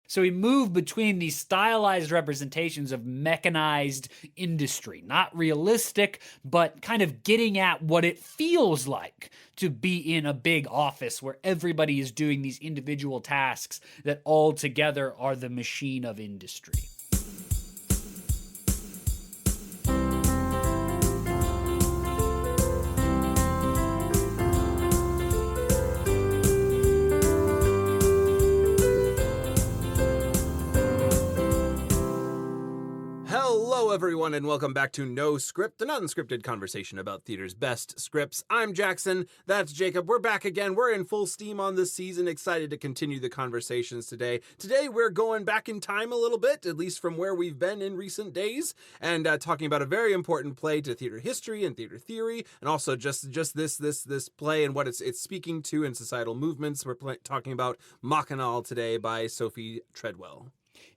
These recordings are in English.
So we move between these stylized representations of mechanized industry, not realistic, but kind of getting at what it feels like to be in a big office where everybody is doing these individual tasks that all together are the machine of industry. Hello, everyone, and welcome back to No Script, an unscripted conversation about theater's best scripts. I'm Jackson. That's Jacob. We're back again. We're in full steam on this season. Excited to continue the conversations today. Today, we're going back in time a little bit, at least from where we've been in recent days, and talking about a very important play to theater history and theater theory, and also just this play and what it's speaking to in societal movements. We're talking about Machinal today by Sophie Treadwell.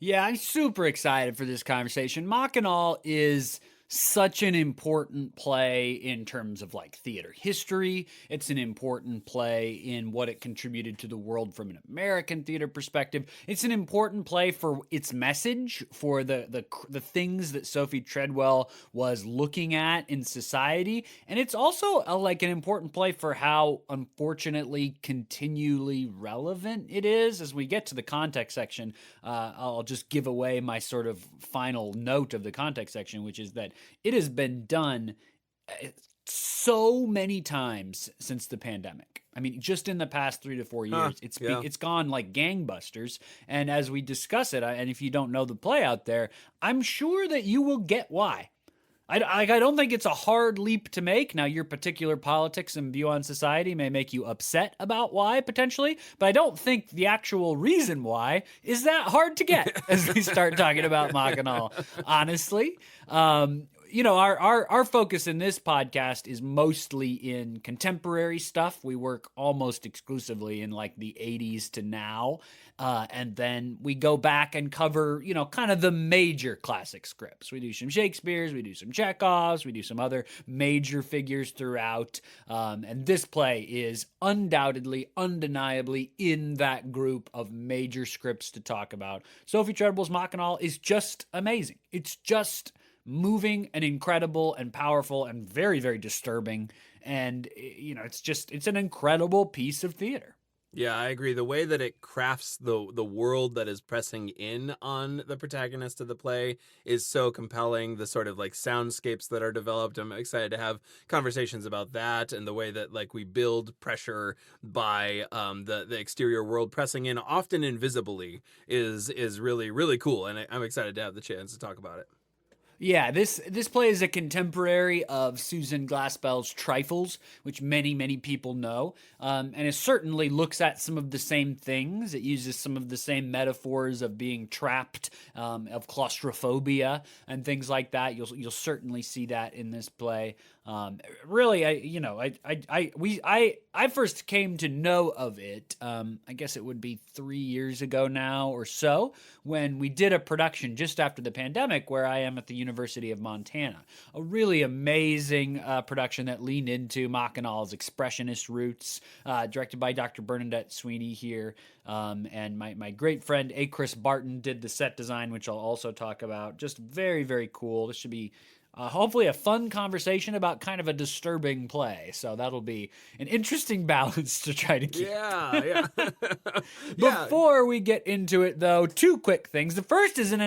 Yeah, I'm super excited for this conversation. Machinal is such an important play in terms of like theater history. It's an important play in what it contributed to the world from an American theater perspective. It's an important play for its message, for the things that Sophie Treadwell was looking at in society. And it's also like an important play for how unfortunately continually relevant it is. As we get to the context section, I'll just give away my sort of final note of the context section, which is that it has been done so many times since the pandemic. I mean, just in the past 3 to 4 years, it's gone like gangbusters. And as we discuss it, and if you don't know the play out there, I'm sure that you will get why. I don't think it's a hard leap to make. Now, your particular politics and view on society may make you upset about why, potentially, but I don't think the actual reason why is that hard to get as we start talking about Machinal, honestly. Our focus in this podcast is mostly in contemporary stuff. We work almost exclusively in like the 80s to now. And then we go back and cover, kind of the major classic scripts. We do some Shakespeare's, we do some Chekhov's, we do some other major figures throughout. And this play is undoubtedly, undeniably in that group of major scripts to talk about. Sophie Treadwell's Machinal is just amazing. It's just moving and incredible and powerful and very, very disturbing. And, it's an incredible piece of theater. Yeah, I agree. The way that it crafts the world that is pressing in on the protagonist of the play is so compelling. The sort of like soundscapes that are developed. I'm excited to have conversations about that, and the way that like we build pressure by the exterior world pressing in, often invisibly, is really, really cool. And I'm excited to have the chance to talk about it. Yeah, this play is a contemporary of Susan Glaspell's Trifles, which many, many people know, and it certainly looks at some of the same things. It uses some of the same metaphors of being trapped, of claustrophobia, and things like that. You'll certainly see that in this play. Really, I first came to know of it, I guess it would be 3 years ago now or so, when we did a production just after the pandemic where I am at the University of Montana. A really amazing production that leaned into Machinal's expressionist roots, directed by Dr. Bernadette Sweeney here. And my great friend A. Chris Barton did the set design, which I'll also talk about. Just very, very cool. This should be hopefully a fun conversation about kind of a disturbing play. So that'll be an interesting balance to try to keep. Yeah. Before we get into it, though, 2 quick things. The first is an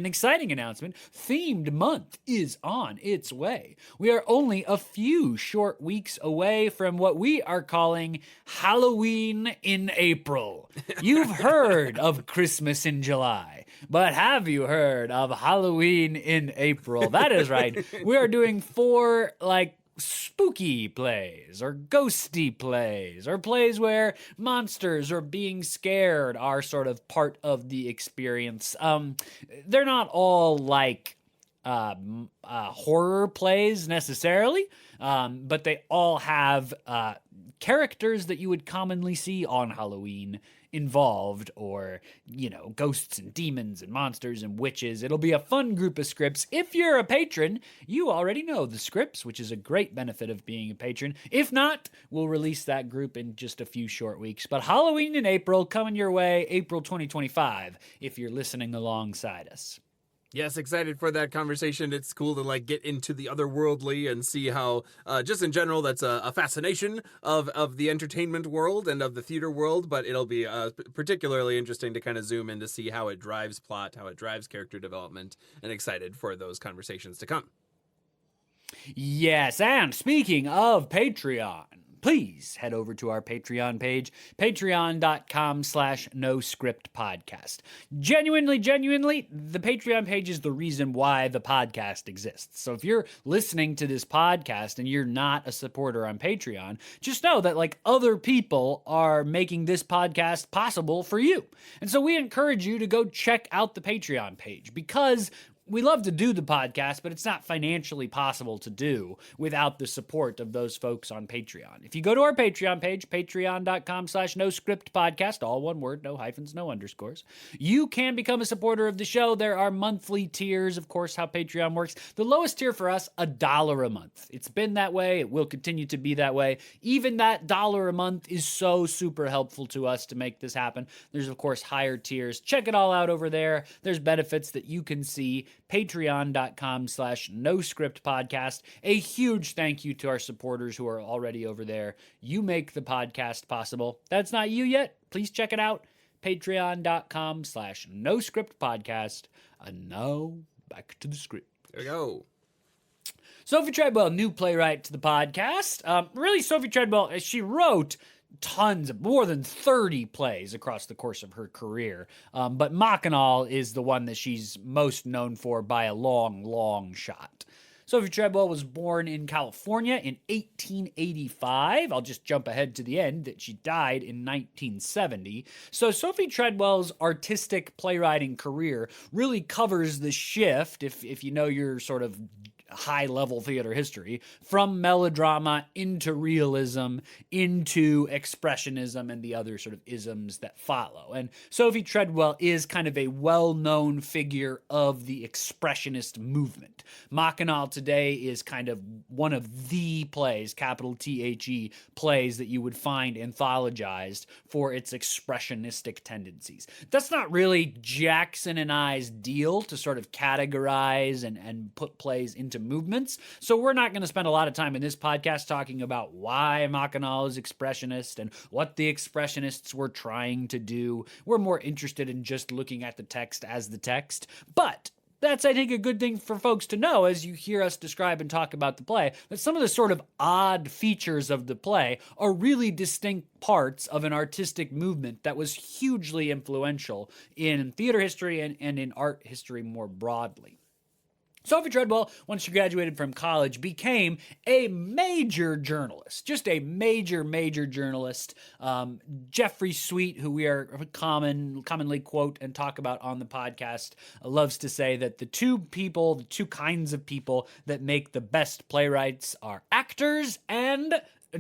exciting announcement. Themed month is on its way. We are only a few short weeks away from what we are calling Halloween in April. You've heard of Christmas in July, but have you heard of Halloween in April? That is right. We are doing 4 spooky plays or ghosty plays or plays where monsters or being scared are sort of part of the experience. They're not all like horror plays necessarily, but they all have characters that you would commonly see on Halloween involved, or, ghosts and demons and monsters and witches. It'll be a fun group of scripts. If you're a patron, you already know the scripts, which is a great benefit of being a patron. If not, we'll release that group in just a few short weeks. But Halloween in April, coming your way, April 2025, if you're listening alongside us. Yes, excited for that conversation. It's cool to get into the otherworldly and see how, just in general, that's a fascination of the entertainment world and of the theater world. But it'll be particularly interesting to kind of zoom in to see how it drives plot, how it drives character development, and excited for those conversations to come. Yes, and speaking of Patreon, please head over to our Patreon page, patreon.com/noscriptpodcast. Genuinely, the Patreon page is the reason why the podcast exists. So if you're listening to this podcast and you're not a supporter on Patreon, just know that other people are making this podcast possible for you. And so we encourage you to go check out the Patreon page, because we love to do the podcast, but it's not financially possible to do without the support of those folks on Patreon. If you go to our Patreon page, patreon.com/noscriptpodcast, all one word, no hyphens, no underscores, you can become a supporter of the show. There are monthly tiers, of course, how Patreon works. The lowest tier for us, $1 a month. It's been that way. It will continue to be that way. Even that $1 a month is so super helpful to us to make this happen. There's, of course, higher tiers. Check it all out over there. There's benefits that you can see. Patreon.com/noscriptpodcast. A huge thank you to our supporters who are already over there. You make the podcast possible. That's not you yet? Please check it out. Patreon.com/noscriptpodcast. And now back to the script. There we go. Sophie Treadwell, new playwright to the podcast. Really, Sophie Treadwell, she wrote more than 30 plays across the course of her career. But Machinal is the one that she's most known for by a long, long shot. Sophie Treadwell was born in California in 1885. I'll just jump ahead to the end that she died in 1970. So Sophie Treadwell's artistic playwriting career really covers the shift, if you know your sort of high-level theater history, from melodrama into realism, into expressionism, and the other sort of isms that follow. And Sophie Treadwell is kind of a well-known figure of the expressionist movement. Machinal today is kind of one of the plays, capital T-H-E, plays that you would find anthologized for its expressionistic tendencies. That's not really Jackson and I's deal to sort of categorize and put plays into movements. So we're not going to spend a lot of time in this podcast talking about why Machinal is expressionist and what the expressionists were trying to do. We're more interested in just looking at the text as the text. But that's, I think, a good thing for folks to know as you hear us describe and talk about the play, that some of the sort of odd features of the play are really distinct parts of an artistic movement that was hugely influential in theater history and in art history more broadly. Sophie Treadwell, once she graduated from college, became a major journalist, just a major journalist. Jeffrey Sweet, who we are commonly quote and talk about on the podcast, loves to say that the two kinds of people that make the best playwrights are actors and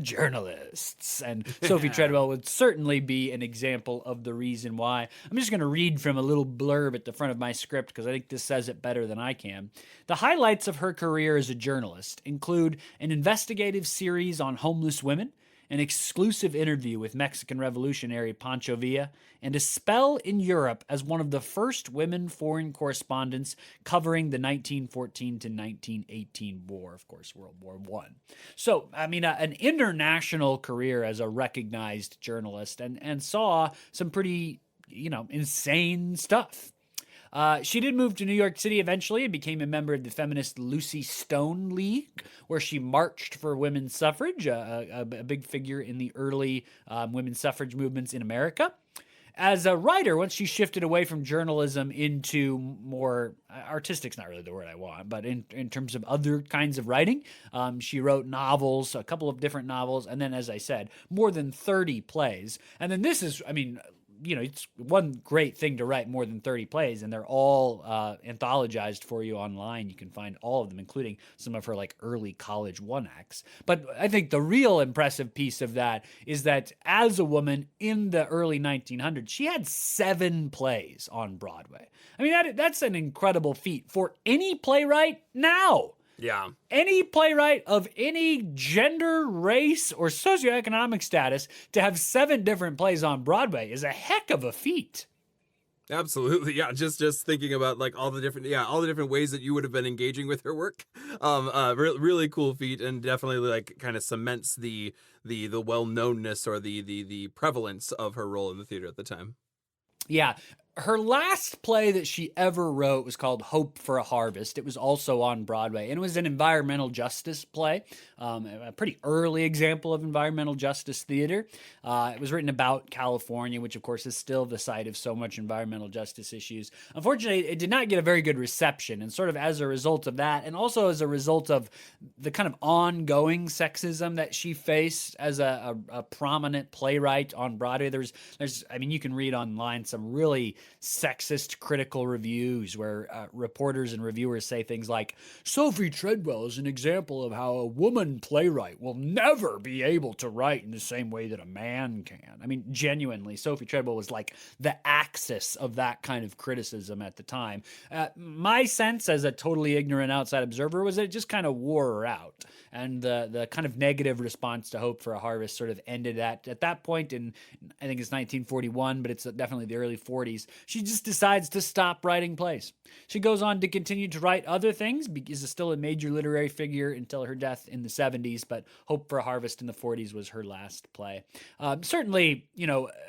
journalists. And Sophie Treadwell would certainly be an example of the reason why. I'm just going to read from a little blurb at the front of my script because I think this says it better than I can. The highlights of her career as a journalist include an investigative series on homeless women, an exclusive interview with Mexican revolutionary Pancho Villa, and a spell in Europe as one of the first women foreign correspondents covering the 1914 to 1918 war, of course, World War I. So, I mean, an international career as a recognized journalist and saw some pretty, insane stuff. She did move to New York City eventually and became a member of the feminist Lucy Stone League, where she marched for women's suffrage, a big figure in the early women's suffrage movements in America. As a writer, once she shifted away from journalism into more artistic's not really the word I want, but in terms of other kinds of writing, she wrote novels, a couple of different novels, and then, as I said, more than 30 plays. And then this is, it's one great thing to write more than 30 plays, and they're all anthologized for you online. You can find all of them, including some of her like early college one acts. But I think the real impressive piece of that is that as a woman in the early 1900s, she had 7 plays on Broadway. I mean, that's an incredible feat for any playwright now. Yeah. Any playwright of any gender, race, or socioeconomic status to have 7 different plays on Broadway is a heck of a feat. Absolutely, yeah. Just thinking about like all the different ways that you would have been engaging with her work. Really cool feat, and definitely like kind of cements the well-knownness or the prevalence of her role in the theater at the time. Yeah. Her last play that she ever wrote was called Hope for a Harvest. It was also on Broadway, and it was an environmental justice play, a pretty early example of environmental justice theater. It was written about California, which of course is still the site of so much environmental justice issues. Unfortunately, it did not get a very good reception, and sort of as a result of that, and also as a result of the kind of ongoing sexism that she faced as a prominent playwright on Broadway. I mean, you can read online some really sexist critical reviews where reporters and reviewers say things like, Sophie Treadwell is an example of how a woman playwright will never be able to write in the same way that a man can. I mean, genuinely, Sophie Treadwell was like the axis of that kind of criticism at the time. My sense as a totally ignorant outside observer was that it just kind of wore her out. And the kind of negative response to Hope for a Harvest sort of ended at that point in, I think it's 1941, but it's definitely the early 40s. She just decides to stop writing plays. She goes on to continue to write other things, is still a major literary figure until her death in the 70s, but Hope for a Harvest in the 40s was her last play. Certainly,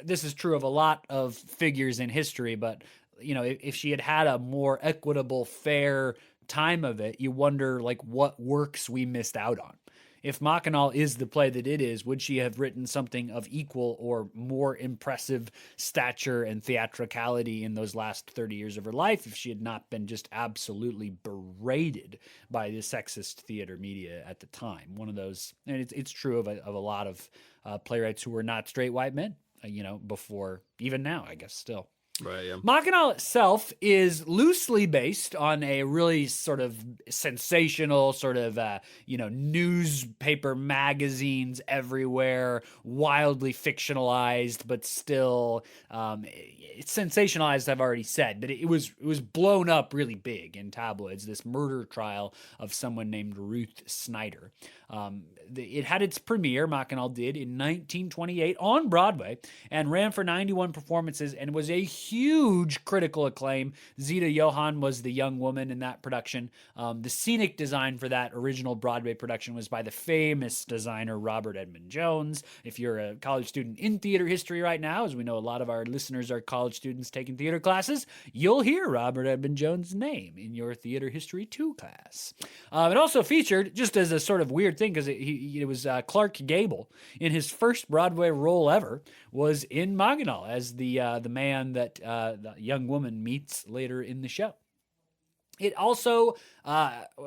this is true of a lot of figures in history, but, if she had had a more equitable, fair time of it, you wonder like what works we missed out on. If Machinal is the play that it is, would she have written something of equal or more impressive stature and theatricality in those last 30 years of her life if she had not been just absolutely berated by the sexist theater media at the time? One of those, and it's true of a lot of playwrights who were not straight white men, before, even now, I guess, still. Right, yeah. Machinal itself is loosely based on a really sort of sensational sort of, newspaper magazines everywhere, wildly fictionalized, but still it's sensationalized, I've already said, but it was blown up really big in tabloids, this murder trial of someone named Ruth Snyder. It had its premiere, Machinal did, in 1928 on Broadway and ran for 91 performances and was a huge critical acclaim. Zita Johann was the young woman in that production. The scenic design for that original Broadway production was by the famous designer Robert Edmond Jones. If you're a college student in theater history right now, as we know a lot of our listeners are college students taking theater classes, you'll hear Robert Edmond Jones' name in your Theater History 2 class. It also featured, just as a sort of weird thing, because it was Clark Gable, in his first Broadway role ever, was in Machinal as the man that the young woman meets later in the show. It also,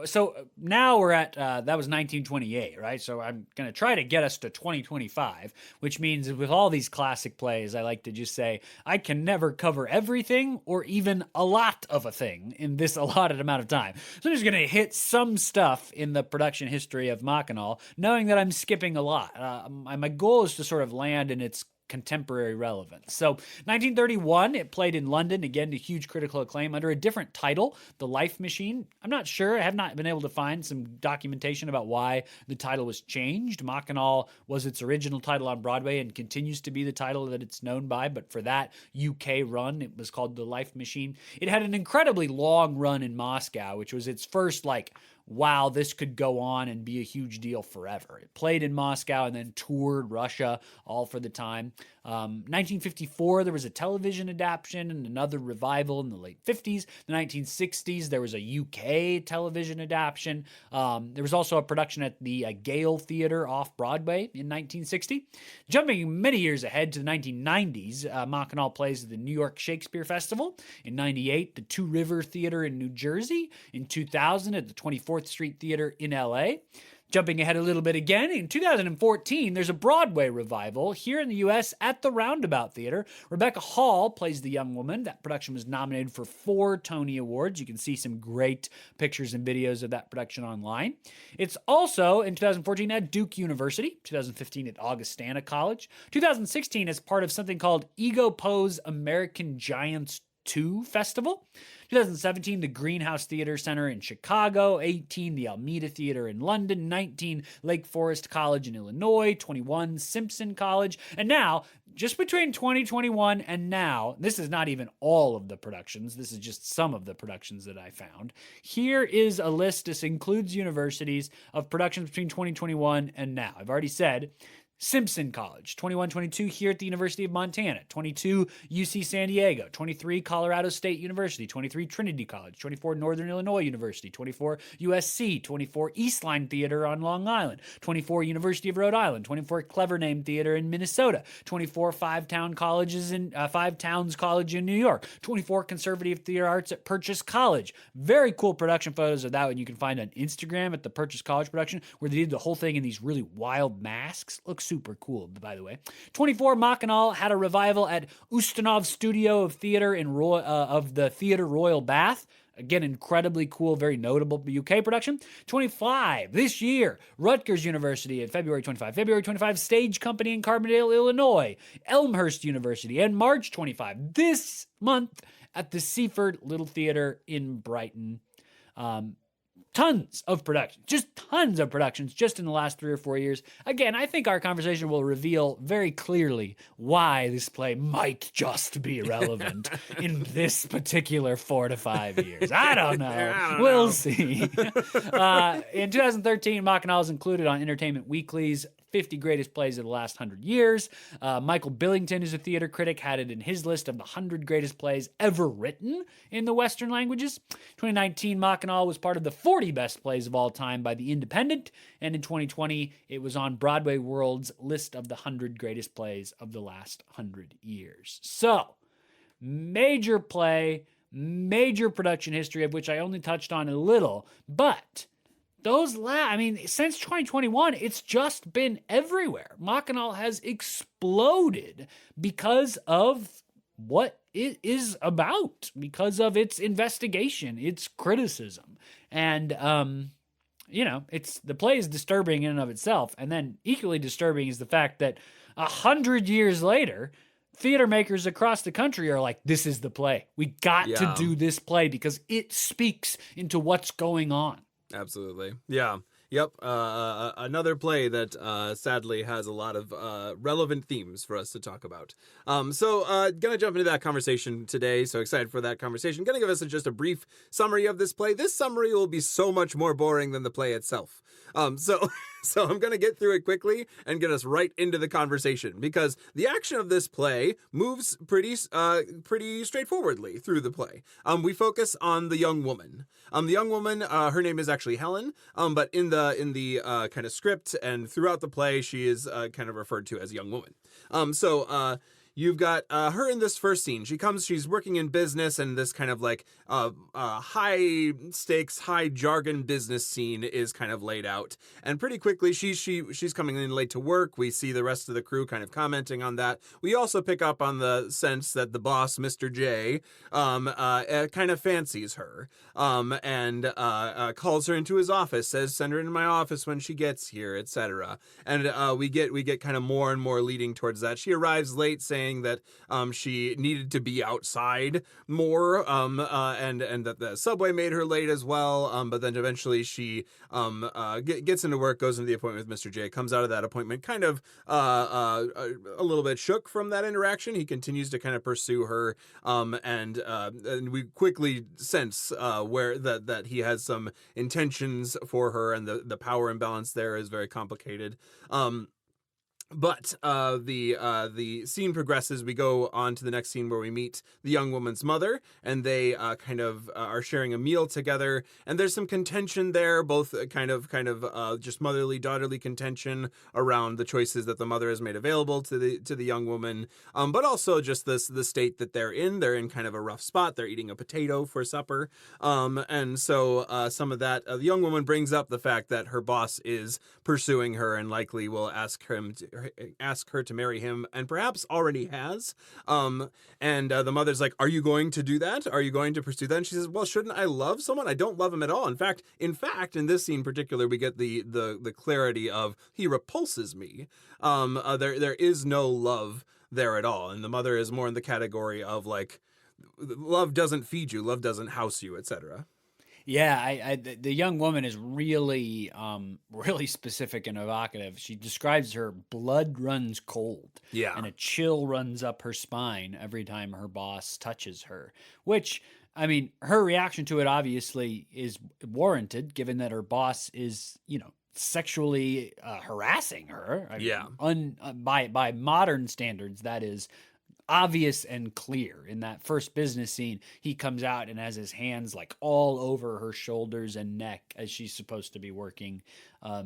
so now we're at, that was 1928, right? So I'm going to try to get us to 2025, which means with all these classic plays, I like to just say, I can never cover everything or even a lot of a thing in this allotted amount of time. So I'm just going to hit some stuff in the production history of Machinal, knowing that I'm skipping a lot. My goal is to sort of land in its contemporary relevance. So 1931, it played in London, again to huge critical acclaim under a different title, The Life Machine. I'm not sure. I have not been able to find some documentation about why the title was changed. Machinal was its original title on Broadway and continues to be the title that it's known by, but for that UK run, it was called The Life Machine. It had an incredibly long run in Moscow, which was its first wow, this could go on and be a huge deal forever. It played in Moscow and then toured Russia all for the time. 1954, there was a television adaptation and another revival in the late 50s. The 1960s, there was a UK television adaptation. There was also a production at the Gale Theater off Broadway in 1960. Jumping many years ahead to the 1990s, Machinal plays at the New York Shakespeare Festival. In 98, the Two River Theater in New Jersey. In 2000, at the 24th Street Theater in LA. Jumping ahead a little bit again, in 2014, there's a Broadway revival here in the U.S. at the Roundabout Theater. Rebecca Hall plays the young woman. That production was nominated for 4 Tony Awards. You can see some great pictures and videos of that production online. It's also, in 2014, at Duke University, 2015 at Augustana College, 2016 as part of something called Ego Pose American Giants 2 Festival. 2017, the Greenhouse Theater Center in Chicago. 18, the Almeida Theater in London. 19, Lake Forest College in Illinois. 21, Simpson College. And now, just between 2021 and now, this is not even all of the productions. This is just some of the productions that I found. Here is a list. This includes universities of productions between 2021 and now. I've already said Simpson College, 21-22 here at the University of Montana, 22 UC San Diego, 23 Colorado State University, 23 Trinity College, 24 Northern Illinois University, 24 USC, 24 Eastline Theater on Long Island, 24 University of Rhode Island, 24 Clever Name Theater in Minnesota, 24 Five Towns College in New York, 24 Conservative Theater Arts at Purchase College. Very cool production photos of that one you can find on Instagram at the Purchase College production, where they did the whole thing in these really wild masks. Looks super cool, by the way. 24, Machinal had a revival at Ustinov Studio of Theater of the Theater Royal Bath. Again, incredibly cool, very notable UK production. 25, this year, Rutgers University at February 25. February 25, Stage Company in Carbondale, Illinois. Elmhurst University. And March 25, this month, at the Seaford Little Theater in Brighton. Tons of productions, just tons of productions just in the last 3 or 4 years. Again, I think our conversation will reveal very clearly why this play might just be relevant in this particular 4 to 5 years. I don't know. We'll see. In 2013, Machinal was included on Entertainment Weekly's 50 Greatest Plays of the Last 100 Years. Michael Billington, who's a theater critic, had it in his list of the 100 greatest plays ever written in the Western languages. 2019, Machinal was part of the 40 best plays of all time by The Independent, and in 2020, it was on Broadway World's list of the 100 greatest plays of the last 100 years. So, major play, major production history, of which I only touched on a little, but since 2021, it's just been everywhere. Machinal has exploded because of what it is about, because of its investigation, its criticism. And, the play is disturbing in and of itself. And then equally disturbing is the fact that 100 years later, theater makers across the country are like, this is the play. We got to do this play because it speaks into what's going on. Absolutely. Yeah. Yep. Another play that sadly has a lot of relevant themes for us to talk about. So gonna jump into that conversation today. So excited for that conversation. Gonna give us just a brief summary of this play. This summary will be so much more boring than the play itself. So I'm going to get through it quickly and get us right into the conversation, because the action of this play moves pretty straightforwardly through the play. We focus on the young woman. The young woman, her name is actually Helen, but in the kind of script and throughout the play, she is kind of referred to as young woman. You've got her in this first scene. She's working in business, and this kind of like high stakes, high jargon business scene is kind of laid out. And pretty quickly, she's coming in late to work. We see the rest of the crew kind of commenting on that. We also pick up on the sense that the boss, Mr. J, kind of fancies her, and calls her into his office, says, "Send her into my office when she gets here," etc. And we get kind of more and more leading towards that. She arrives late, saying that she needed to be outside more, and that the subway made her late as well. But then eventually she gets into work, goes into the appointment with Mr. J, comes out of that appointment kind of a little bit shook from that interaction. He continues to kind of pursue her, and we quickly sense where that he has some intentions for her, and the power imbalance there is very complicated. But the scene progresses. We go on to the next scene where we meet the young woman's mother, and they kind of are sharing a meal together. And there's some contention there, both kind of just motherly daughterly contention around the choices that the mother has made available to the young woman, but also just the state that they're in. They're in kind of a rough spot. They're eating a potato for supper, and so some of that the young woman brings up the fact that her boss is pursuing her and likely will ask her to marry him, and perhaps already has. And the mother's like, "Are you going to do that? Are you going to pursue that?" And she says, "Well, shouldn't I love someone? I don't love him at all. In fact, in this scene in particular, we get the clarity of he repulses me. There is no love there at all, and the mother is more in the category of like, love doesn't feed you, love doesn't house you, etc." Yeah, the young woman is really, really specific and evocative. She describes her blood runs cold, Yeah. and a chill runs up her spine every time her boss touches her. Which, I mean, her reaction to it obviously is warranted, given that her boss is, sexually harassing her. I Yeah. mean, by modern standards, that is obvious and clear. In that first business scene, he comes out and has his hands like all over her shoulders and neck as she's supposed to be working. Yeah,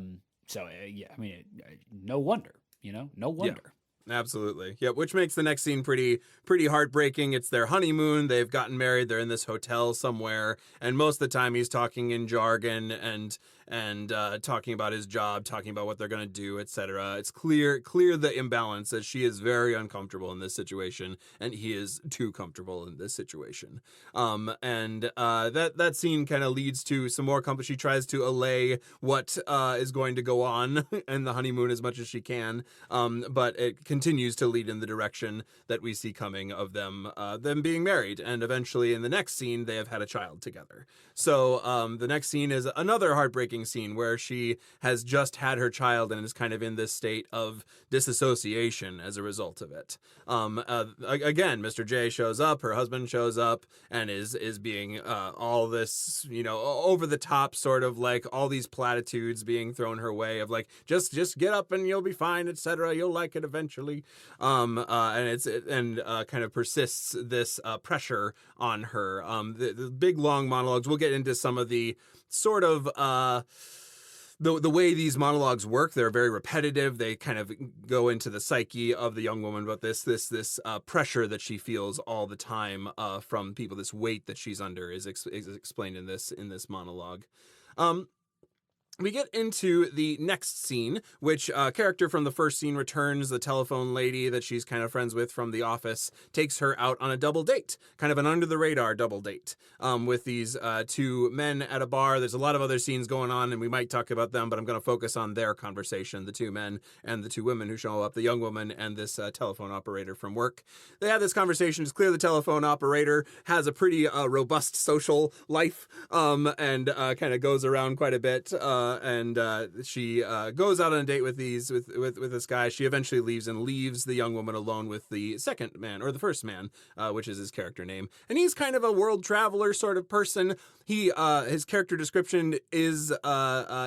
I mean, no wonder, no wonder. Absolutely. Yeah, which makes the next scene pretty heartbreaking. It's their honeymoon. They've gotten married. They're in this hotel somewhere, and most of the time he's talking in jargon and talking about his job, talking about what they're going to do, etc. It's clear the imbalance, that she is very uncomfortable in this situation and he is too comfortable in this situation. That scene kind of leads to some more company. She tries to allay what is going to go on in the honeymoon as much as she can, but it continues to lead in the direction that we see coming of them being married, and eventually in the next scene they have had a child together. So the next scene is another heartbreaking scene where she has just had her child and is kind of in this state of disassociation as a result of it. Again, Mr. J shows up, her husband shows up, and is being all this, over the top, sort of like all these platitudes being thrown her way of like, just get up and you'll be fine, etc. You'll like it eventually. And kind of persists this pressure on her. The big long monologues. We'll get into some of the sort of the way these monologues work. They're very repetitive. They kind of go into the psyche of the young woman, but this pressure that she feels all the time from people, this weight that she's under, is explained in this monologue. We get into the next scene, which character from the first scene returns. The telephone lady that she's kind of friends with from the office takes her out on a double date, kind of an under-the-radar double date, with these two men at a bar. There's a lot of other scenes going on, and we might talk about them, but I'm going to focus on their conversation, the two men and the two women who show up, the young woman and this telephone operator from work. They have this conversation. It's clear the telephone operator has a pretty robust social life, and kind of goes around quite a bit, she goes out on a date with this guy. She eventually leaves the young woman alone with the second man, or the first man, which is his character name. And he's kind of a world traveler sort of person. His character description is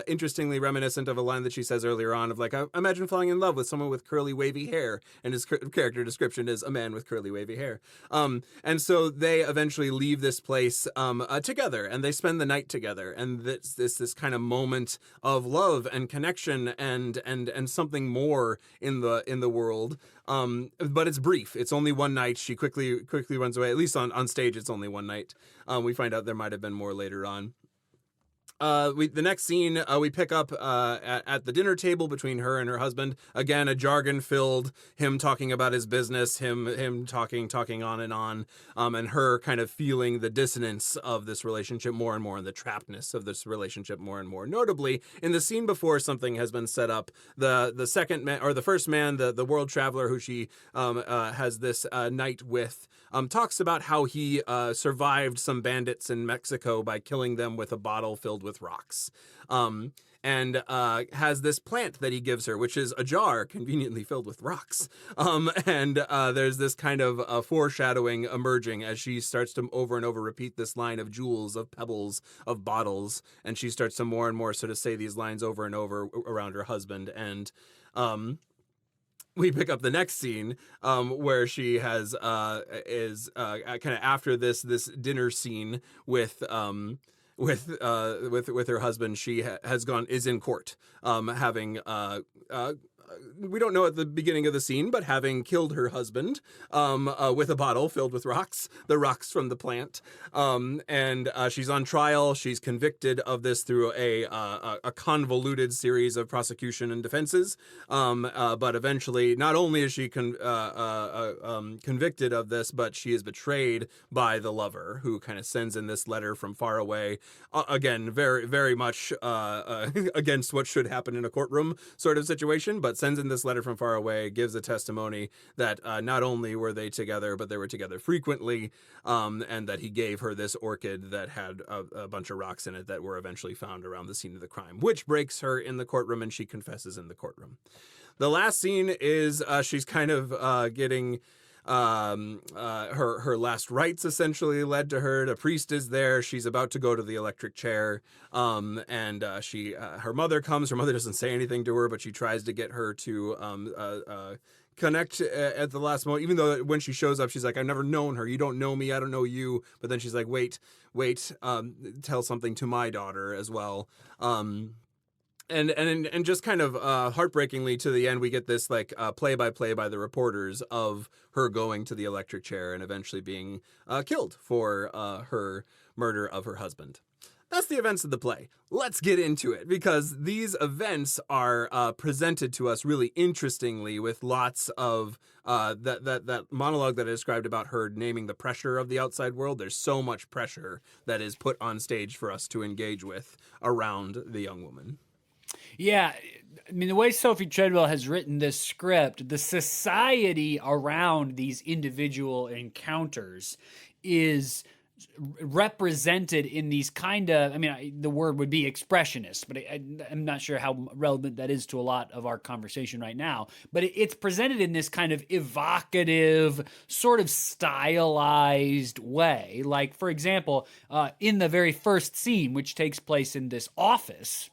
interestingly reminiscent of a line that she says earlier on of like, I imagine falling in love with someone with curly wavy hair, and his character description is a man with curly wavy hair. And so they eventually leave this place together, and they spend the night together, and this kind of moment of love and connection and something more in the world. But it's brief. It's only one night. She quickly runs away. At least on stage, it's only one night. We find out there might have been more later on. The next scene, we pick up at the dinner table between her and her husband. Again, a jargon-filled, him talking about his business, him talking on, and her kind of feeling the dissonance of this relationship more and more, and the trappedness of this relationship more and more. Notably, in the scene before something has been set up, the second man, or the first man, the world traveler who she has this night with, talks about how he survived some bandits in Mexico by killing them with a bottle filled with rocks. And has this plant that he gives her, which is a jar conveniently filled with rocks. There's this kind of foreshadowing emerging as she starts to over and over repeat this line of jewels, of pebbles, of bottles, and she starts to more and more sort of say these lines over and over around her husband. And we pick up the next scene where she has is kind of after this dinner scene with with her husband. She has gone is in court, having we don't know at the beginning of the scene, but having killed her husband with a bottle filled with rocks, the rocks from the plant. And she's on trial. She's convicted of this through a convoluted series of prosecution and defenses. But eventually, not only is she convicted of this, but she is betrayed by the lover, who kind of sends in this letter from far away. Again, very, very much against what should happen in a courtroom sort of situation, but sends in this letter from far away, gives a testimony that not only were they together, but they were together frequently, and that he gave her this orchid that had a bunch of rocks in it that were eventually found around the scene of the crime, which breaks her in the courtroom, and she confesses in the courtroom. The last scene is she's kind of getting her last rites essentially led to her. The priest is there. She's about to go to the electric chair. And she her mother comes. Her mother doesn't say anything to her, but she tries to get her to connect at the last moment, even though when she shows up, she's like, I've never known her. You don't know me. I don't know you. But then she's like, wait, tell something to my daughter as well. And just kind of heartbreakingly to the end, we get this like play-by-play by the reporters of her going to the electric chair and eventually being killed for her murder of her husband. That's the events of the play. Let's get into it, because these events are presented to us really interestingly with lots of that monologue that I described about her naming the pressure of the outside world. There's so much pressure that is put on stage for us to engage with around the young woman. Yeah, I mean, the way Sophie Treadwell has written this script, the society around these individual encounters is represented in these kind of, I mean, the word would be expressionist, but I'm not sure how relevant that is to a lot of our conversation right now. But it's presented in this kind of evocative, sort of stylized way. Like, for example, in the very first scene, which takes place in this office,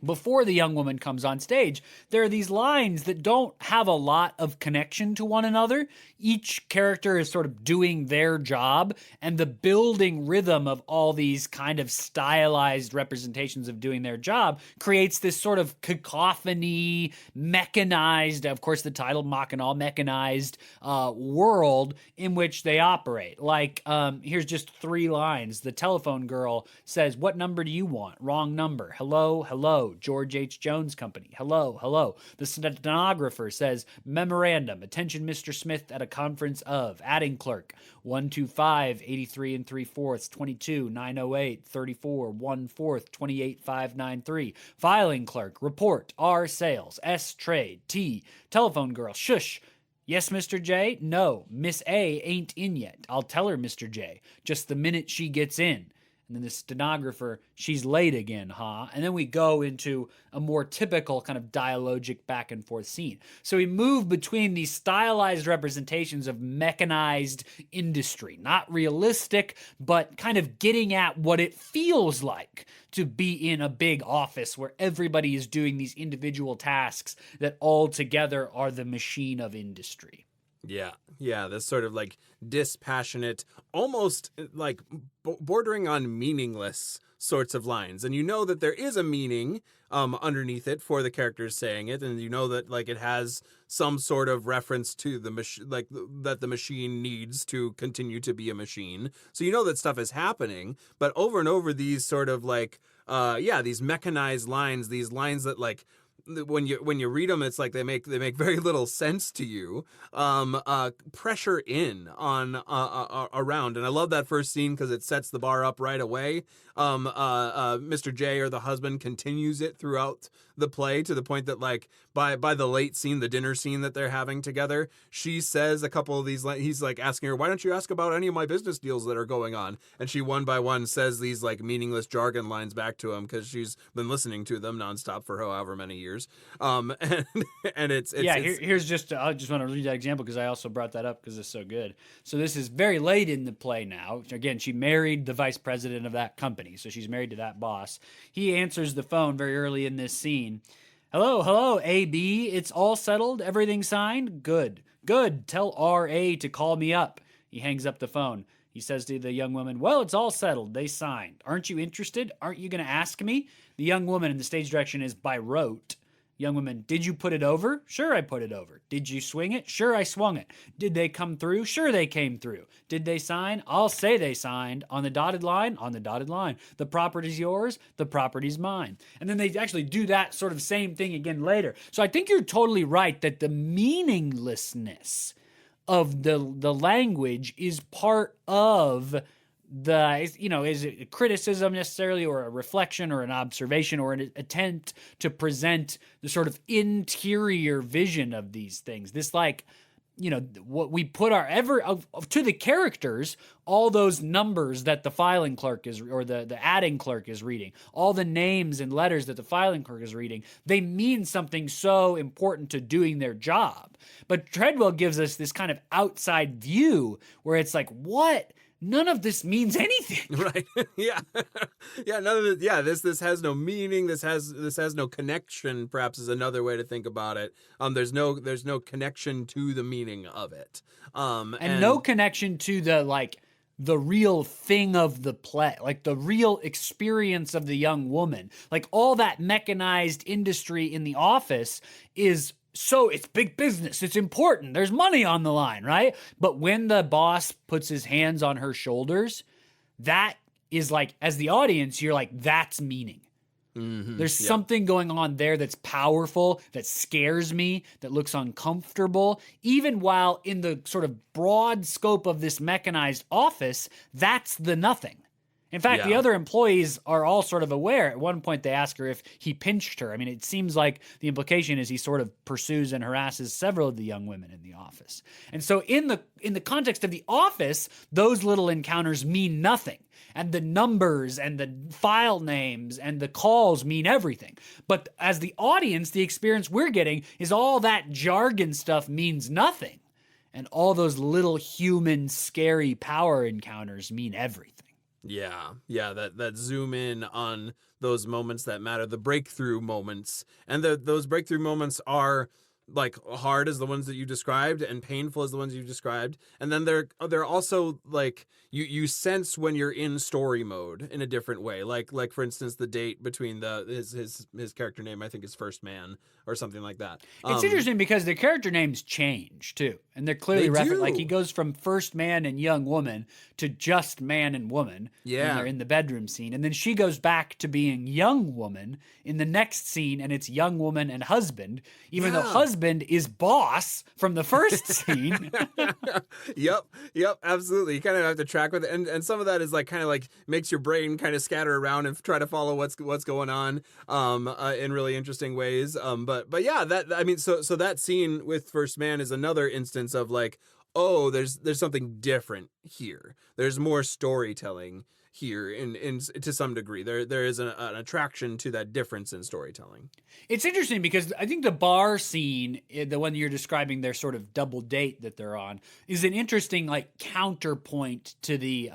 before the young woman comes on stage, there are these lines that don't have a lot of connection to one another. Each character is sort of doing their job, and the building rhythm of all these kind of stylized representations of doing their job creates this sort of cacophony, mechanized, of course the title Machinal, mechanized world in which they operate. Like, here's just 3 lines. The telephone girl says, "What number do you want?" "Wrong number." "Hello, hello. George H. Jones Company." "Hello, hello." The stenographer says, "Memorandum. Attention, Mr. Smith, at a conference of." Adding clerk, 125 83 3/4 22 908 34 1/4 28 593. Filing clerk, report R sales S trade T. Telephone girl, shush. "Yes, Mr. J? No, Miss A ain't in yet. I'll tell her, Mr. J, just the minute she gets in." And then the stenographer, "She's late again, huh?" And then we go into a more typical kind of dialogic back and forth scene. So we move between these stylized representations of mechanized industry, not realistic, but kind of getting at what it feels like to be in a big office where everybody is doing these individual tasks that all together are the machine of industry. Yeah, this sort of like dispassionate, almost like bordering on meaningless sorts of lines. And you know that there is a meaning underneath it for the characters saying it, and you know that like it has some sort of reference to the machine, like that the machine needs to continue to be a machine. So you know that stuff is happening, but over and over these sort of like these mechanized lines, these lines that like when you read them, it's like they make very little sense to you. Pressure in on around, and I love that first scene because it sets the bar up right away. Mr. J, or the husband, continues it throughout the play to the point that like by the late scene, the dinner scene that they're having together, she says a couple of these. He's like asking her, "Why don't you ask about any of my business deals that are going on?" And she one by one says these like meaningless jargon lines back to him because she's been listening to them nonstop for however many years. And here's just I just want to read that example because I also brought that up because it's so good. So this is very late in the play now. Again, she married the vice president of that company, so she's married to that boss. He answers the phone very early in this scene. Hello, hello, AB. It's all settled? Everything signed? Good. Good. Tell RA to call me up. He hangs up the phone. He says to the young woman, well, it's all settled. They signed. Aren't you interested? Aren't you going to ask me? The young woman in the stage direction is by rote. Young woman, did you put it over? Sure, I put it over. Did you swing it? Sure, I swung it. Did they come through? Sure, they came through. Did they sign? I'll say they signed. On the dotted line? On the dotted line. The property's yours. The property's mine. And then they actually do that sort of same thing again later. So I think you're totally right that the meaninglessness of the language is part of the, is it a criticism necessarily, or a reflection, or an observation, or an attempt to present the sort of interior vision of these things. This, like, what we put to the characters, all those numbers that the filing clerk is, or the adding clerk is reading, all the names and letters that the filing clerk is reading, they mean something so important to doing their job. But Treadwell gives us this kind of outside view where it's like, what? None of this means anything. Right. Yeah. Yeah. None of it. Yeah. This has no meaning. This has no connection, perhaps, is another way to think about it. There's no connection to the meaning of it. And no connection to the real thing of the play, like the real experience of the young woman. Like, all that mechanized industry in the office is, so it's big business. It's important. There's money on the line, right? But when the boss puts his hands on her shoulders, that is like, as the audience, you're like, that's meaning. Mm-hmm. There's something going on there that's powerful, that scares me, that looks uncomfortable. Even while in the sort of broad scope of this mechanized office, that's the nothing. In fact, the other employees are all sort of aware. At one point, they ask her if he pinched her. I mean, it seems like the implication is he sort of pursues and harasses several of the young women in the office. And so in the context of the office, those little encounters mean nothing. And the numbers and the file names and the calls mean everything. But as the audience, the experience we're getting is all that jargon stuff means nothing. And all those little human, scary power encounters mean everything. Yeah, that zoom in on those moments that matter, the breakthrough moments. And those breakthrough moments are like hard as the ones that you described and painful as the ones you described. And then they're also like you sense when you're in story mode in a different way. Like for instance, the date between his character name, I think, is First Man or something like that. It's interesting because the character names change too. And they're clearly referenced. Like, he goes from First Man and Young Woman to just Man and Woman when they're in the bedroom scene. And then she goes back to being Young Woman in the next scene, and it's Young Woman and Husband, even though Husband is boss from the first scene. Yep, absolutely. You kind of have to track with it. And some of that is like kind of like makes your brain kind of scatter around and try to follow what's going on in really interesting ways. But yeah, so that scene with First Man is another instance of like, oh, there's something different here. There's more storytelling here in to some degree. There is an attraction to that difference in storytelling. It's interesting because I think the bar scene, the one you're describing, their sort of double date that they're on, is an interesting like counterpoint to the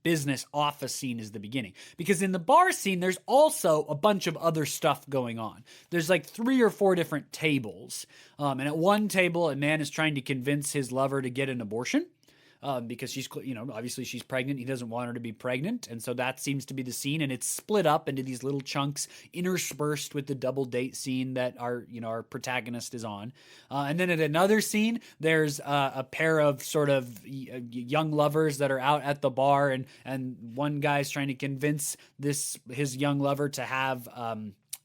business office scene is the beginning. Because in the bar scene, there's also a bunch of other stuff going on. There's like 3 or 4 different tables. And at one table, a man is trying to convince his lover to get an abortion. Because she's, obviously she's pregnant. He doesn't want her to be pregnant. And so that seems to be the scene. And it's split up into these little chunks interspersed with the double date scene that our protagonist is on. And then at another scene, there's a pair of sort of young lovers that are out at the bar. And one guy's trying to convince his young lover to have,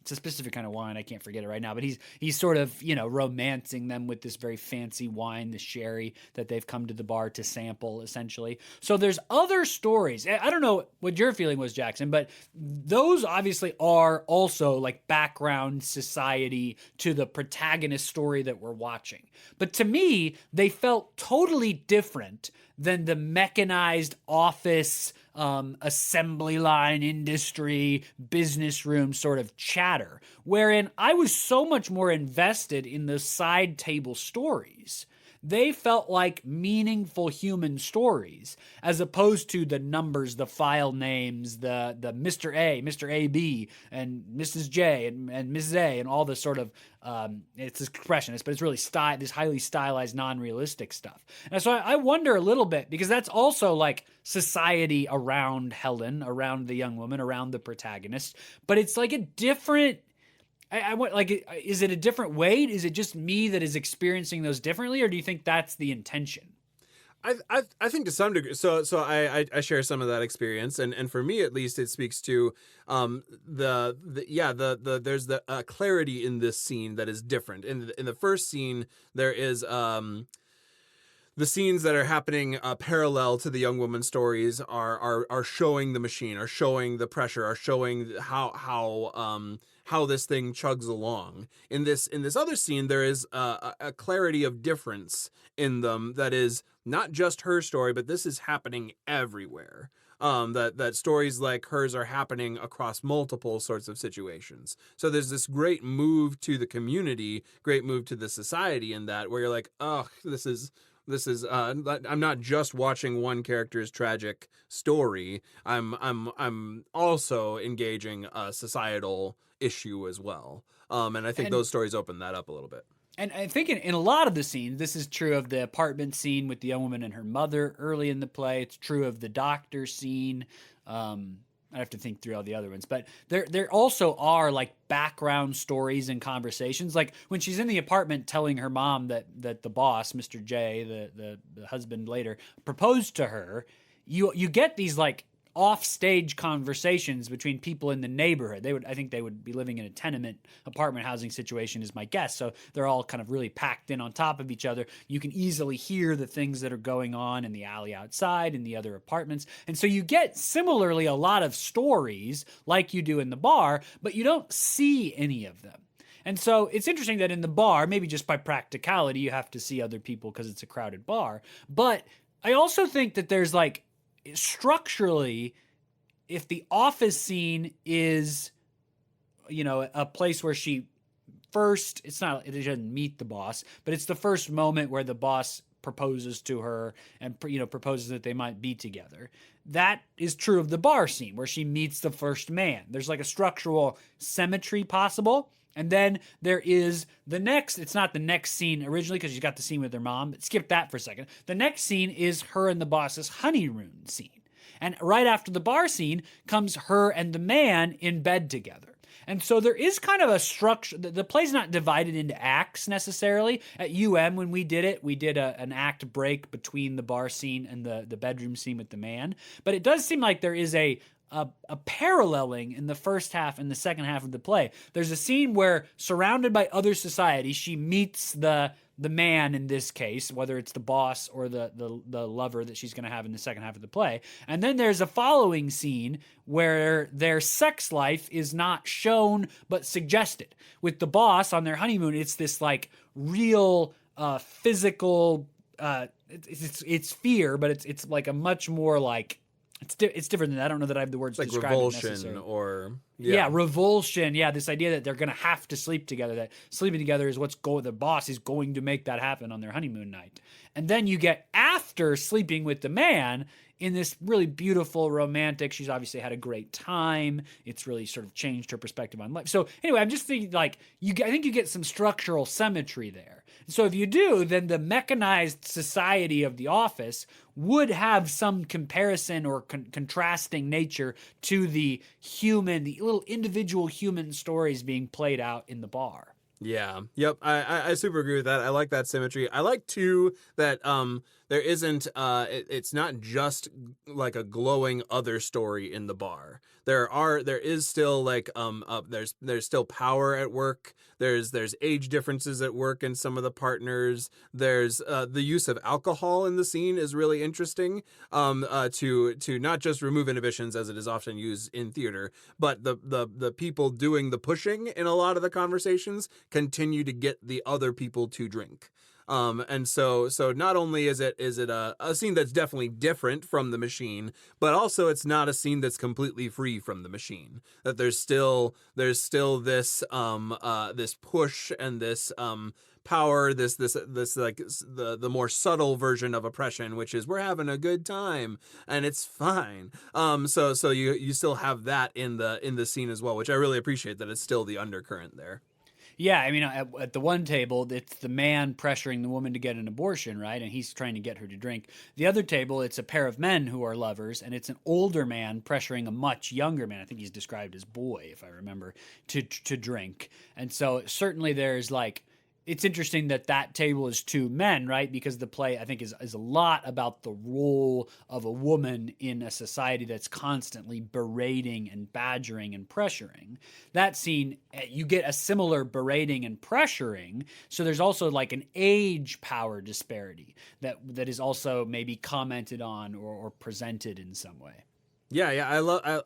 it's a specific kind of wine. I can't forget it right now, but he's sort of, romancing them with this very fancy wine, the sherry that they've come to the bar to sample, essentially. So there's other stories. I don't know what your feeling was, Jackson, but those obviously are also like background society to the protagonist story that we're watching. But to me, they felt totally different than the mechanized office, assembly line industry, business room sort of chatter, wherein I was so much more invested in the side table stories they felt like meaningful human stories, as opposed to the numbers, the file names, the Mr. A, Mr. AB, and Mrs. J, and Mrs. A, and all the sort of it's expressionist, but it's really this highly stylized, non-realistic stuff. And so I wonder a little bit, because that's also like society around Helen, around the young woman, around the protagonist, but it's like a different. I want, like, is it a different way? Is it just me that is experiencing those differently, or do you think that's the intention? I think to some degree. So I share some of that experience, and for me at least, it speaks to the there's the clarity in this scene that is different. In the first scene, there is the scenes that are happening parallel to the young woman's stories are showing the machine, are showing the pressure, are showing how this thing chugs along. In this other scene, there is a clarity of difference in them that is not just her story, but this is happening everywhere. That stories like hers are happening across multiple sorts of situations. So there's this great move to the community, great move to the society in that, where you're like, oh, this is I'm not just watching one character's tragic story. I'm also engaging a societal issue as well. And I think those stories open that up a little bit. And I think in a lot of the scenes, this is true of the apartment scene with the young woman and her mother early in the play. It's true of the doctor scene. I have to think through all the other ones, but there also are like background stories and conversations. Like when she's in the apartment telling her mom that the boss, Mr. J, the husband later, proposed to her, you get these like off-stage conversations between people in the neighborhood. I think they would be living in a tenement apartment housing situation, is my guess. So they're all kind of really packed in on top of each other. You can easily hear the things that are going on in the alley outside, in the other apartments. And so you get similarly a lot of stories like you do in the bar, but you don't see any of them. And so it's interesting that in the bar, maybe just by practicality, you have to see other people because it's a crowded bar. But I also think that there's like, structurally, if the office scene is, a place where she first, it doesn't meet the boss, but it's the first moment where the boss proposes to her and, proposes that they might be together. That is true of the bar scene where she meets the first man. There's like a structural symmetry possible. And then there is the next, it's not the next scene originally because she's got the scene with her mom, but skip that for a second. The next scene is her and the boss's honeymoon scene. And right after the bar scene comes her and the man in bed together. And so there is kind of a structure. The play's not divided into acts necessarily. At UM, when we did it, we did an act break between the bar scene and the bedroom scene with the man. But it does seem like there is a paralleling in the first half and the second half of the play. There's a scene where, surrounded by other society, she meets the man in this case, whether it's the boss or the lover that she's going to have in the second half of the play. And then there's a following scene where their sex life is not shown but suggested. With the boss on their honeymoon, it's this like real physical. It's fear, but it's like a much more like. It's different than that. I don't know that I have the words to describe revulsion it necessarily. Or revulsion. Yeah, this idea that they're going to have to sleep together, that sleeping together is the boss is going to make that happen on their honeymoon night. And then you get after sleeping with the man in this really beautiful romantic, she's obviously had a great time. It's really sort of changed her perspective on life. So anyway, I'm just thinking like I think you get some structural symmetry there. So if you do, then the mechanized society of The Office would have some comparison or contrasting nature to the little individual human stories being played out in the bar. Yeah. Yep. I super agree with that. I like that symmetry. I like too that there isn't it's not just like a glowing other story in the bar. There is still like there's still power at work. There's age differences at work in some of the partners. There's the use of alcohol in the scene is really interesting to not just remove inhibitions as it is often used in theater, but the people doing the pushing in a lot of the conversations continue to get the other people to drink. And so not only is it a scene that's definitely different from the machine, but also it's not a scene that's completely free from the machine. That there's still this this push and this power, this like the more subtle version of oppression, which is we're having a good time and it's fine. So you still have that in the scene as well, which I really appreciate, that it's still the undercurrent there. Yeah, I mean, at the one table, it's the man pressuring the woman to get an abortion, right? And he's trying to get her to drink. The other table, it's a pair of men who are lovers, and it's an older man pressuring a much younger man. I think he's described as boy, if I remember, to drink. And so certainly there's like, it's interesting that that table is two men, right? Because the play, I think, is a lot about the role of a woman in a society that's constantly berating and badgering and pressuring. That scene, you get a similar berating and pressuring. So there's also like an age power disparity that is also maybe commented on or presented in some way. Yeah,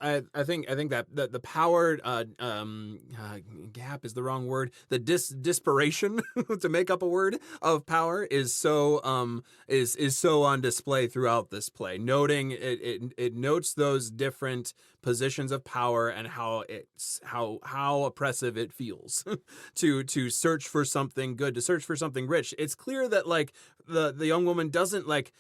I think that the power gap is the wrong word. The disparation to make up a word of power is so is so on display throughout this play. Noting it notes those different positions of power and how oppressive it feels to search for something good, to search for something rich. It's clear that like the young woman doesn't like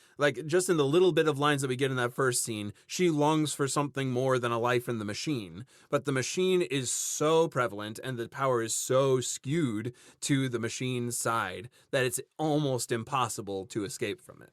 just in the little bit of lines that we get in that first scene, she longs for something more than a life in the machine. But the machine is so prevalent and the power is so skewed to the machine's side that it's almost impossible to escape from it.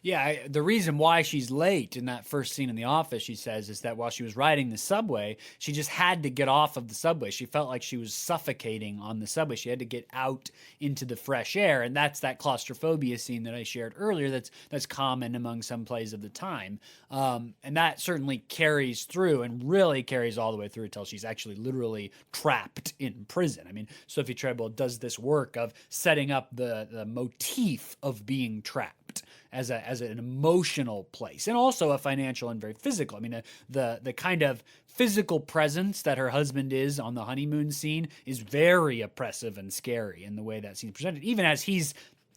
Yeah, the reason why she's late in that first scene in the office, she says, is that while she was riding the subway, she just had to get off of the subway. She felt like she was suffocating on the subway. She had to get out into the fresh air, and that's that claustrophobia scene that I shared earlier that's common among some plays of the time. And that certainly carries through and really carries all the way through until she's actually literally trapped in prison. I mean, Sophie Treadwell does this work of setting up the motif of being trapped as an emotional place, and also a financial and very physical. I mean, the kind of physical presence that her husband is on the honeymoon scene is very oppressive and scary in the way that scene's presented. Even as he's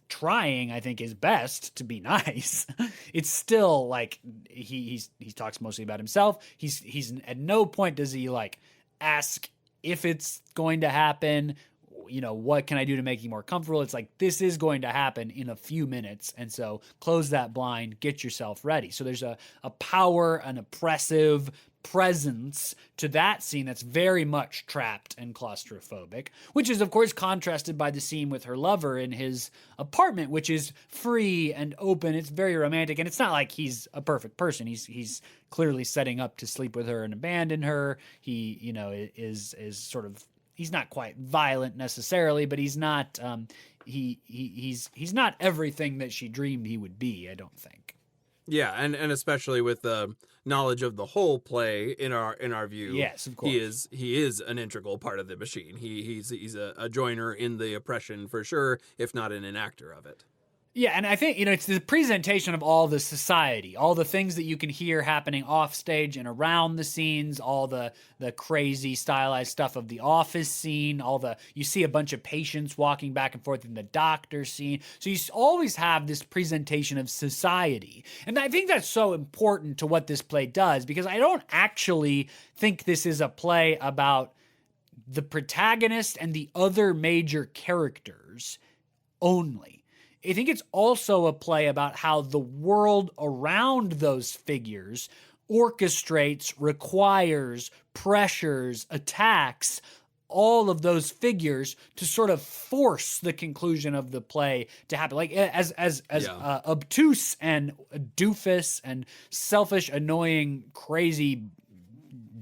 trying, I think, his best to be nice, it's still like he talks mostly about himself. He's at no point does he like ask if it's going to happen. You know, what can I do to make you more comfortable? It's like, this is going to happen in a few minutes. And so close that blind, get yourself ready. So there's a power, an oppressive presence to that scene that's very much trapped and claustrophobic, which is of course contrasted by the scene with her lover in his apartment, which is free and open. It's very romantic. And it's not like he's a perfect person. He's clearly setting up to sleep with her and abandon her. He, you know, is sort of, he's not quite violent necessarily, but he's not he's not everything that she dreamed he would be, I don't think. Yeah, and especially with the knowledge of the whole play in our view. Yes, of course. He is an integral part of the machine. He's a joiner in the oppression for sure, if not an enactor of it. Yeah, and I think, you know, it's the presentation of all the society, all the things that you can hear happening off stage and around the scenes, all the crazy stylized stuff of the office scene, you see a bunch of patients walking back and forth in the doctor scene. So you always have this presentation of society. And I think that's so important to what this play does, because I don't actually think this is a play about the protagonist and the other major characters only. I think it's also a play about how the world around those figures orchestrates, requires, pressures, attacks all of those figures to sort of force the conclusion of the play to happen. Like as obtuse and doofus and selfish, annoying, crazy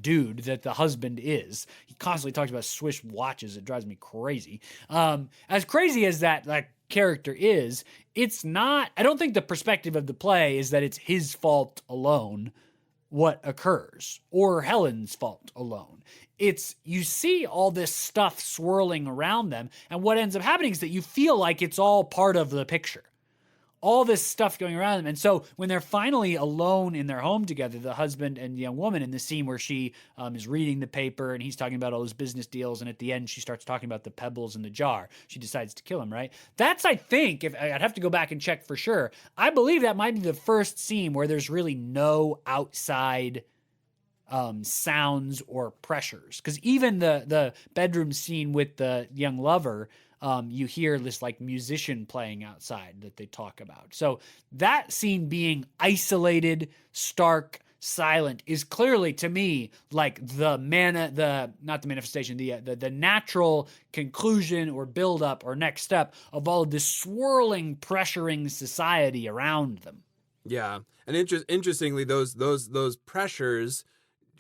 dude that the husband is. He constantly talks about Swiss watches. It drives me crazy. As crazy as that character is, it's not, I don't think the perspective of the play is that it's his fault alone what occurs, or Helen's fault alone. It's, you see all this stuff swirling around them, and what ends up happening is that you feel like it's all part of the picture. All this stuff going around them. And so when they're finally alone in their home together, the husband and the young woman, in the scene where she is reading the paper and he's talking about all his business deals, and at the end she starts talking about the pebbles in the jar. She decides to kill him, right? That's, I think, if I'd have to go back and check for sure, I believe that might be the first scene where there's really no outside sounds or pressures. Because even the bedroom scene with the young lover, you hear this like musician playing outside that they talk about. So that scene being isolated, stark, silent is clearly to me like the natural conclusion or build up or next step of all of this swirling, pressuring society around them. Yeah, and interestingly, those pressures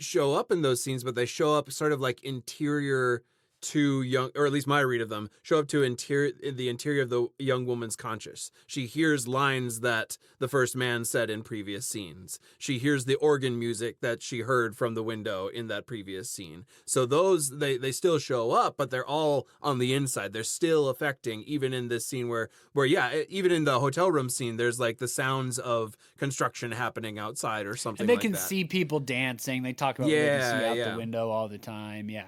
show up in those scenes, but they show up sort of like interior to young, or at least my read of them, show up to the interior of the young woman's conscious. She hears lines that the first man said in previous scenes. She hears the organ music that she heard from the window in that previous scene. So those, they still show up, but they're all on the inside. They're still affecting, even in this scene where yeah, even in the hotel room scene, there's like the sounds of construction happening outside or something and they like can that. see people dancing. They talk about what they see out the window all the time. Yeah.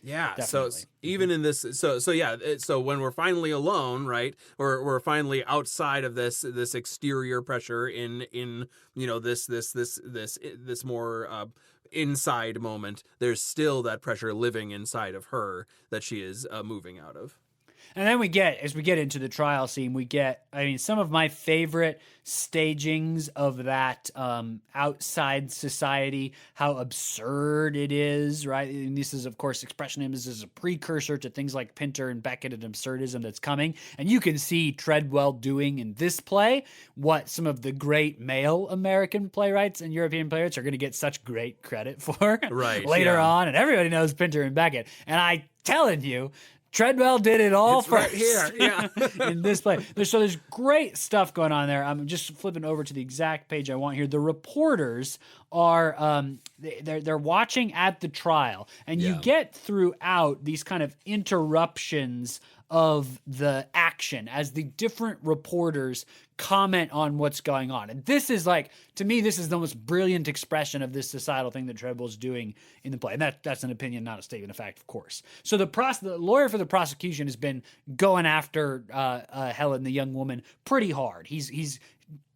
Yeah, definitely. so even in this, so when we're finally alone, right, or we're finally outside of this exterior pressure in this more inside moment, there's still that pressure living inside of her that she is moving out of. And then as we get into the trial scene, some of my favorite stagings of that outside society, how absurd it is, right? And this is, of course, expressionism is a precursor to things like Pinter and Beckett and absurdism that's coming. And you can see Treadwell doing in this play what some of the great male American playwrights and European playwrights are going to get such great credit for later on. And everybody knows Pinter and Beckett. And I'm telling you, Treadwell did it all it's first right here, yeah. in this play. There's great stuff going on there. I'm just flipping over to the exact page I want here. The reporters are they're watching at the trial, and you get throughout these kind of interruptions of the action as the different reporters comment on what's going on. And this is like, to me, this is the most brilliant expression of this societal thing that Treadwell's doing in the play. And that's an opinion, not a statement of fact, of course. So the lawyer for the prosecution has been going after Helen, the young woman, pretty hard. He's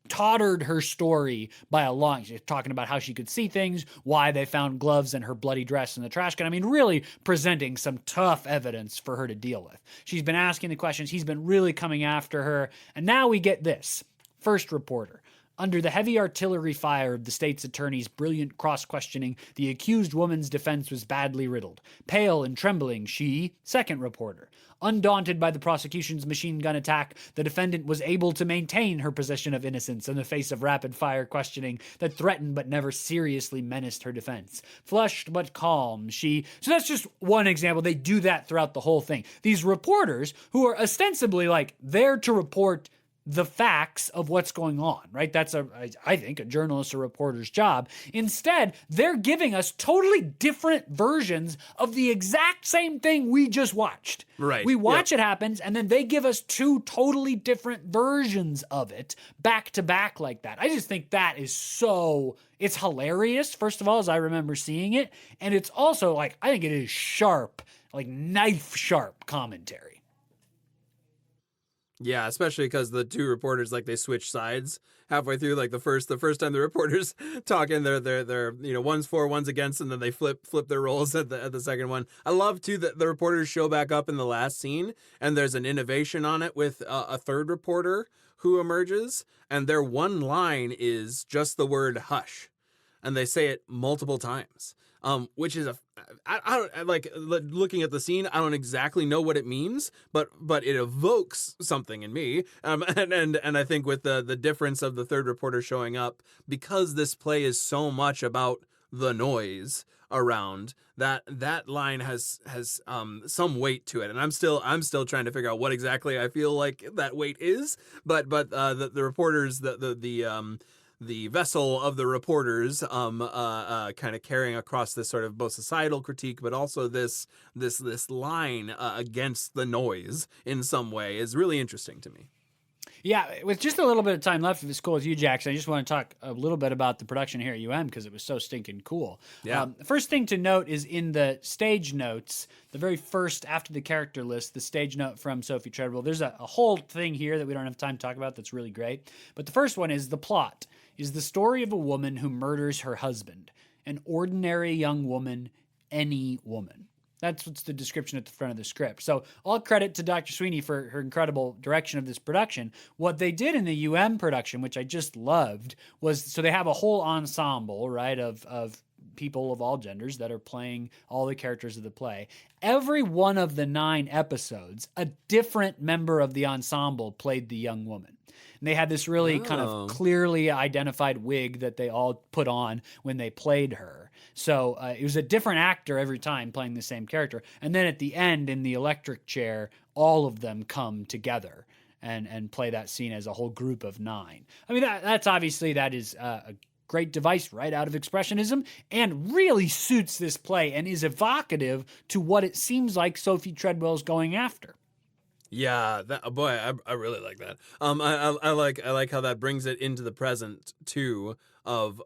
tottered her story by a long. She's talking about how she could see things, why they found gloves and her bloody dress in the trash can. I mean, really presenting some tough evidence for her to deal with. She's been asking the questions. He's been really coming after her. And now we get this. First reporter. Under the heavy artillery fire of the state's attorney's brilliant cross-questioning, the accused woman's defense was badly riddled. Pale and trembling, she, second reporter. Undaunted by the prosecution's machine gun attack, the defendant was able to maintain her position of innocence in the face of rapid-fire questioning that threatened but never seriously menaced her defense. Flushed but calm, she... So that's just one example. They do that throughout the whole thing. These reporters, who are ostensibly, like, there to report the facts of what's going on, right? That's I think a journalist or reporter's job. Instead, they're giving us totally different versions of the exact same thing we just watched. Right. We watch it happens, and then they give us two totally different versions of it back to back like that. I just think that is it's hilarious, first of all, as I remember seeing it. And it's also like, I think it is sharp, like knife sharp commentary. Yeah, especially because the two reporters, like, they switch sides halfway through. Like the first time the reporters talking, they're one's for, one's against, and then they flip their roles at the second one. I love too that the reporters show back up in the last scene, and there's an innovation on it with a third reporter who emerges, and their one line is just the word hush, and they say it multiple times. Which is I don't like looking at the scene. I don't exactly know what it means, but it evokes something in me. And I think with the difference of the third reporter showing up, because this play is so much about the noise around, that line has some weight to it, and I'm still trying to figure out what exactly I feel like that weight is. But the reporters, the vessel of the reporters kind of carrying across this sort of both societal critique, but also this line against the noise in some way is really interesting to me. Yeah, with just a little bit of time left, if it's cool with you, Jackson, I just want to talk a little bit about the production here at UM because it was so stinking cool. Yeah. The first thing to note is in the stage notes, the very first, after the character list, the stage note from Sophie Treadwell. There's a whole thing here that we don't have time to talk about that's really great. But the first one is the plot is the story of a woman who murders her husband. An ordinary young woman, any woman. That's what's the description at the front of the script. So all credit to Dr. Sweeney for her incredible direction of this production. What they did in the UM production, which I just loved, was so they have a whole ensemble, right, of people of all genders that are playing all the characters of the play. Every one of the 9 episodes, a different member of the ensemble played the young woman. And they had this really kind of clearly identified wig that they all put on when they played her. So it was a different actor every time playing the same character. And then at the end, in the electric chair, all of them come together and play that scene as a whole group of 9. I mean, that's obviously, that is a great device right out of expressionism and really suits this play and is evocative to what it seems like Sophie Treadwell's going after. Yeah, I really like that. I like how that brings it into the present too, of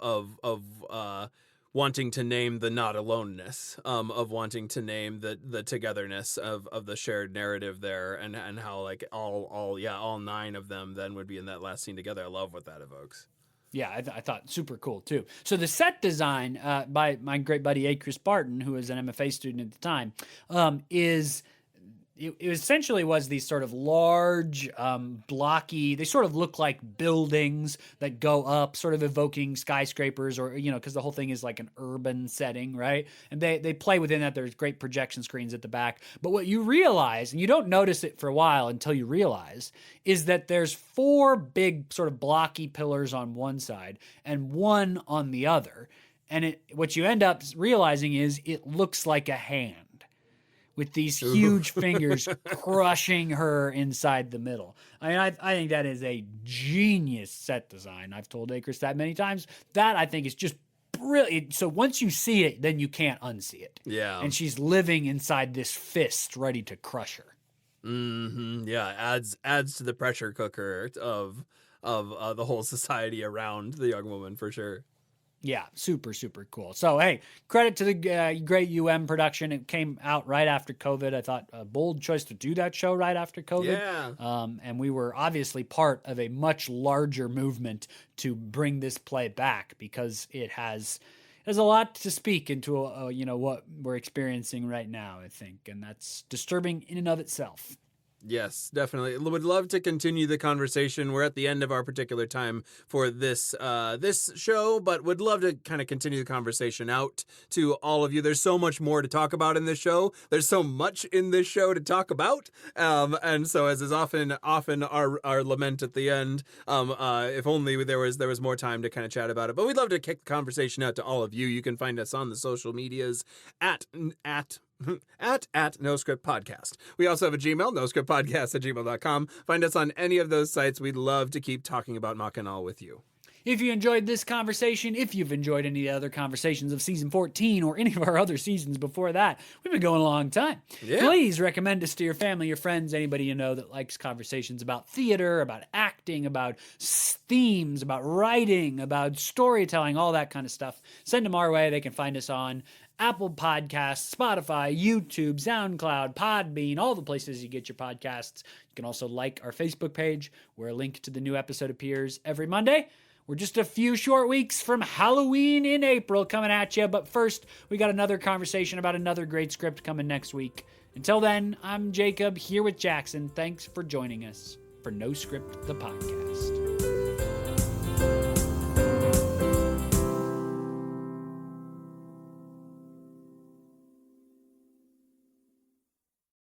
wanting to name the not aloneness, of wanting to name the togetherness of the shared narrative there, and how like all 9 of them then would be in that last scene together. I love what that evokes. Yeah, I thought super cool too. So the set design by my great buddy A. Chris Barton, who was an MFA student at the time, is it essentially was these sort of large, blocky, they sort of look like buildings that go up, sort of evoking skyscrapers, or, you know, because the whole thing is like an urban setting, right? And they play within that. There's great projection screens at the back. But what you realize, and you don't notice it for a while until you realize, is that there's 4 big sort of blocky pillars on one side and 1 on the other. And what you end up realizing is it looks like a hand, with these huge fingers crushing her inside the middle. I mean, I think that is a genius set design. I've told Akers that many times. That, I think, is just brilliant. So once you see it, then you can't unsee it. Yeah. And she's living inside this fist ready to crush her. Mm-hmm. Yeah, adds to the pressure cooker of the whole society around the young woman, for sure. Yeah, super, super cool. So, hey, credit to the great UM production. It came out right after COVID. I thought a bold choice to do that show right after COVID. Yeah. And we were obviously part of a much larger movement to bring this play back, because it has a lot to speak into, what we're experiencing right now, I think. And that's disturbing in and of itself. Yes, definitely. Would love to continue the conversation. We're at the end of our particular time for this show, but would love to kind of continue the conversation out to all of you. There's so much more to talk about in this show. There's so much in this show to talk about, and so as is often our lament at the end, if only there was more time to kind of chat about it. But we'd love to kick the conversation out to all of you. You can find us on the social medias at No Script Podcast. We also have a Gmail, noscriptpodcast@gmail.com. Find us on any of those sites. We'd love to keep talking about Machinal with you. If you enjoyed this conversation, if you've enjoyed any other conversations of season 14 or any of our other seasons before that, we've been going a long time. Yeah. Please recommend us to your family, your friends, anybody you know that likes conversations about theater, about acting, about themes, about writing, about storytelling, all that kind of stuff. Send them our way. They can find us on Apple Podcasts, Spotify, YouTube, SoundCloud, Podbean, all the places you get your podcasts. You can also like our Facebook page, where a link to the new episode appears every Monday. We're just a few short weeks from Halloween in April coming at you, but first, we got another conversation about another great script coming next week. Until then, I'm Jacob, here with Jackson. Thanks for joining us for No Script, the podcast.